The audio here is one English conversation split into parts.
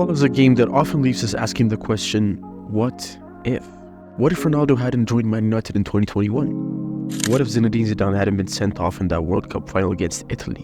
Football is a game that often leaves us asking the question, what if? What if Ronaldo hadn't joined Man United in 2021? What if Zinedine Zidane hadn't been sent off in that World Cup final against Italy?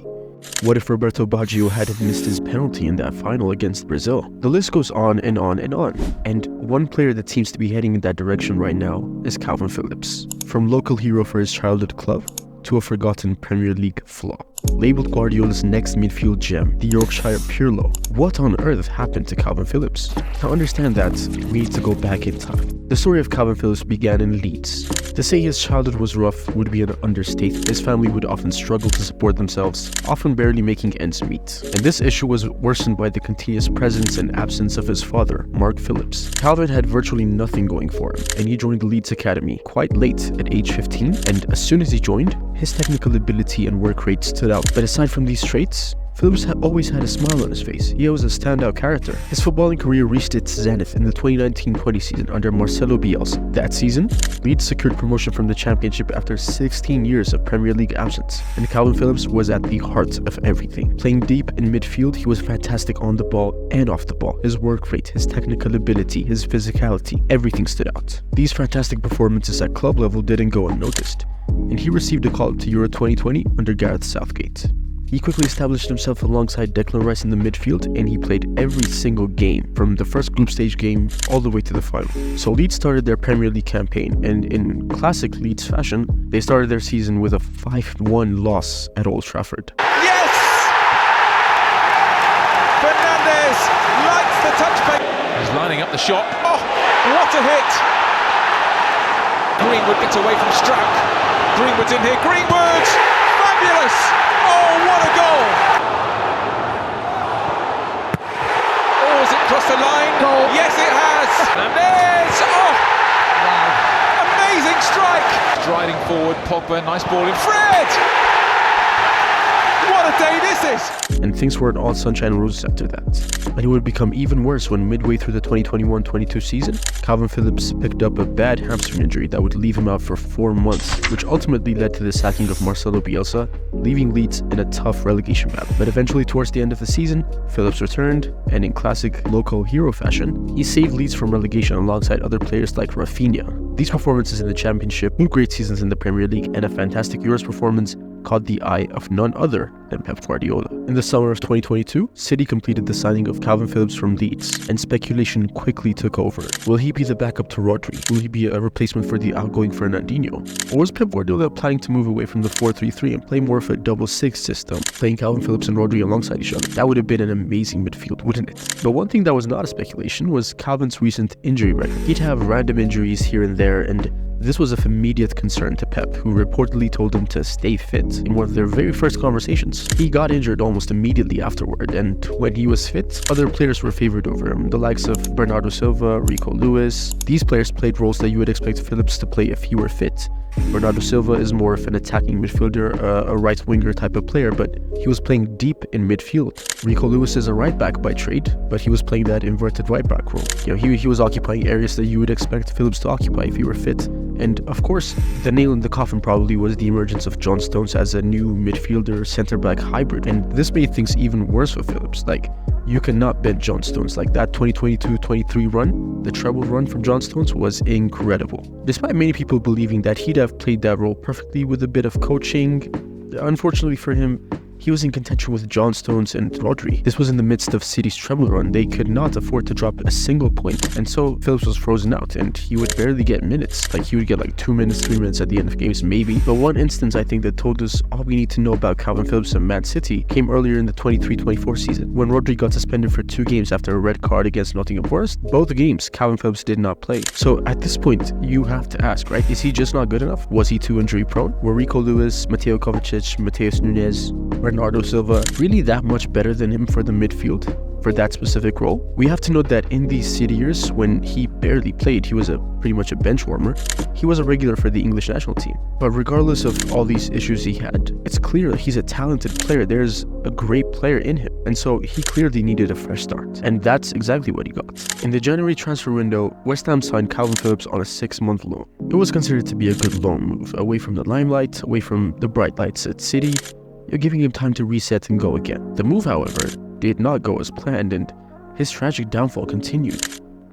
What if Roberto Baggio hadn't missed his penalty in that final against Brazil? The list goes on and on and on. And one player that seems to be heading in that direction right now is Kalvin Phillips. From local hero for his childhood club to a forgotten Premier League flop. Labeled Guardiola's next midfield gem, the Yorkshire Pirlo. What on earth happened to Kalvin Phillips? To understand that, we need to go back in time. The story of Kalvin Phillips began in Leeds. To say his childhood was rough would be an understatement. His family would often struggle to support themselves, often barely making ends meet. And this issue was worsened by the continuous presence and absence of his father, Mark Phillips. Kalvin had virtually nothing going for him, and he joined the Leeds Academy quite late at age 15, and as soon as he joined, his technical ability and work rate stood out. But aside from these traits, Phillips always had a smile on his face. He was a standout character. His footballing career reached its zenith in the 2019-20 season under Marcelo Bielsa. That season, Leeds secured promotion from the Championship after 16 years of Premier League absence, and Kalvin Phillips was at the heart of everything. Playing deep in midfield, he was fantastic on the ball and off the ball. His work rate, his technical ability, his physicality, everything stood out. These fantastic performances at club level didn't go unnoticed, and he received a call to Euro 2020 under Gareth Southgate. He quickly established himself alongside Declan Rice in the midfield, and he played every single game, from the first group stage game all the way to the final. So Leeds started their Premier League campaign, and in classic Leeds fashion, they started their season with a 5-1 loss at Old Trafford. Yes! Fernandes lights the touchpad. He's lining up the shot. Oh, what a hit! Greenwood gets away from Struck. Greenwood's in here. Greenwood! Fabulous! Oh, what a goal! Oh, has it crossed the line? Goal. Yes, it has! Fernandes! Oh! Wow. Amazing strike! Striding forward, Pogba, nice ball in. Fred! What a day this is! And things weren't all sunshine and roses after that. And it would become even worse when midway through the 2021-22 season, Kalvin Phillips picked up a bad hamstring injury that would leave him out for 4 months, which ultimately led to the sacking of Marcelo Bielsa, leaving Leeds in a tough relegation battle. But eventually, towards the end of the season, Phillips returned, and in classic local hero fashion, he saved Leeds from relegation alongside other players like Rafinha. These performances in the Championship, 2 great seasons in the Premier League, and a fantastic Euros performance caught the eye of none other than Pep Guardiola. In the summer of 2022, City completed the signing of Kalvin Phillips from Leeds, and speculation quickly took over. Will he be the backup to Rodri? Will he be a replacement for the outgoing Fernandinho? Or was Pep Guardiola planning to move away from the 4-3-3 and play more of a double-6 system, playing Kalvin Phillips and Rodri alongside each other? That would have been an amazing midfield, wouldn't it? But one thing that was not a speculation was Kalvin's recent injury record. He'd have random injuries here and there, and this was of immediate concern to Pep, who reportedly told him to stay fit in one of their very first conversations. He got injured almost immediately afterward, and when he was fit, other players were favored over him, the likes of Bernardo Silva, Rico Lewis. These players played roles that you would expect Phillips to play if he were fit. Bernardo Silva is more of an attacking midfielder, a right winger type of player, but he was playing deep in midfield. Rico Lewis is a right back by trade, but he was playing that inverted right back role. He was occupying areas that you would expect Phillips to occupy if he were fit. And of course, the nail in the coffin probably was the emergence of John Stones as a new midfielder centre-back hybrid, and this made things even worse for Phillips. You cannot bench John Stones. That 2022-23 run, the treble run from John Stones, was incredible. Despite many people believing that he'd have played that role perfectly with a bit of coaching, unfortunately for him, he was in contention with John Stones and Rodri. This was in the midst of City's treble run. They could not afford to drop a single point, and so Phillips was frozen out, and he would barely get minutes. He would get 2 minutes, 3 minutes at the end of games, maybe. But one instance I think that told us all we need to know about Kalvin Phillips and Man City came earlier in the 23-24 season, when Rodri got suspended for 2 games after a red card against Nottingham Forest. Both games, Kalvin Phillips did not play. So at this point, you have to ask, right? Is he just not good enough? Was he too injury prone? Were Rico Lewis, Mateo Kovacic, Mateus Nunes, Bernardo Silva really that much better than him for the midfield, for that specific role? We have to note that in these City years, when he barely played, he was pretty much a bench warmer. He was a regular for the English national team. But regardless of all these issues he had, it's clear that he's a talented player. There's a great player in him, and so he clearly needed a fresh start, and that's exactly what he got. In the January transfer window, West Ham signed Kalvin Phillips on a 6-month loan. It was considered to be a good loan move, away from the limelight, away from the bright lights at City. You're giving him time to reset and go again. The move, however, did not go as planned, and his tragic downfall continued.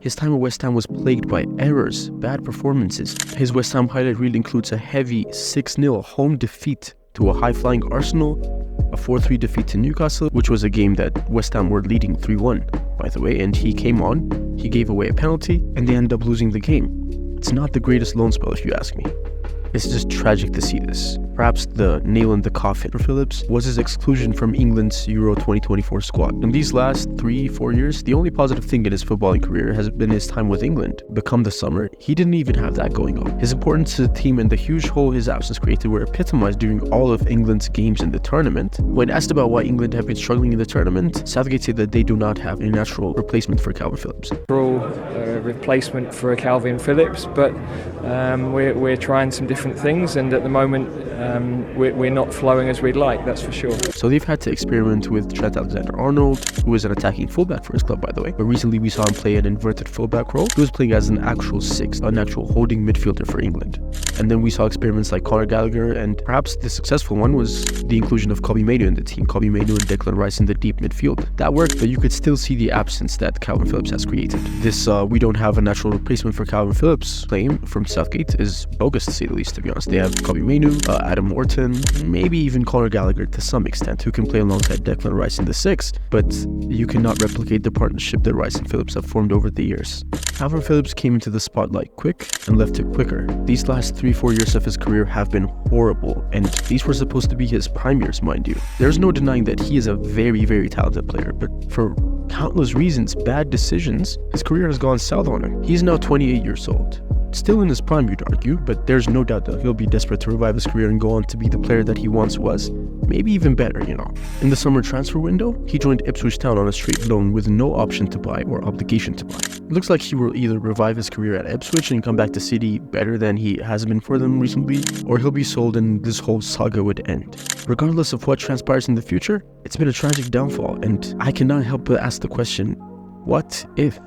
His time at West Ham was plagued by errors, bad performances. His West Ham highlight reel includes a heavy 6-0 home defeat to a high-flying Arsenal, a 4-3 defeat to Newcastle, which was a game that West Ham were leading 3-1, by the way, and he came on, he gave away a penalty, and they ended up losing the game. It's not the greatest loan spell if you ask me. It's just tragic to see this. Perhaps the nail in the coffin for Phillips was his exclusion from England's Euro 2024 squad. In these last 3-4 years, the only positive thing in his footballing career has been his time with England. Become the summer, he didn't even have that going on. His importance to the team and the huge hole his absence created were epitomized during all of England's games in the tournament. When asked about why England have been struggling in the tournament, Southgate said that they do not have a natural replacement for Kalvin Phillips. Replacement for Kalvin Phillips, but we're trying some different things, and at the moment we're not flowing as we'd like, that's for sure. So they've had to experiment with Trent Alexander-Arnold, who is an attacking fullback for his club, by the way, but recently we saw him play an inverted fullback role. He was playing as an actual six, an actual holding midfielder for England. And then we saw experiments like Conor Gallagher, and perhaps the successful one was the inclusion of Kobbie Mainoo in the team. Kobbie Mainoo and Declan Rice in the deep midfield. That worked, but you could still see the absence that Kalvin Phillips has created. This we don't have a natural replacement for Kalvin Phillips claim from Southgate is bogus, to say the least, to be honest. They have Kobbie Mainoo, Adam Morton, maybe even Conor Gallagher to some extent, who can play alongside Declan Rice in the six, but you cannot replicate the partnership that Rice and Phillips have formed over the years. Kalvin Phillips came into the spotlight quick and left it quicker. These last 3-4 years of his career have been horrible, and these were supposed to be his prime years, mind you. There's no denying that he is a very, very talented player, but for countless reasons, bad decisions, his career has gone south on him. He's now 28 years old. Still in his prime, you'd argue, but there's no doubt that he'll be desperate to revive his career and go on to be the player that he once was. Maybe even better, you know. In the summer transfer window, he joined Ipswich Town on a straight loan with no option to buy or obligation to buy. It looks like he will either revive his career at Ipswich and come back to City better than he has been for them recently, or he'll be sold and this whole saga would end. Regardless of what transpires in the future, it's been a tragic downfall, and I cannot help but ask the question, what if?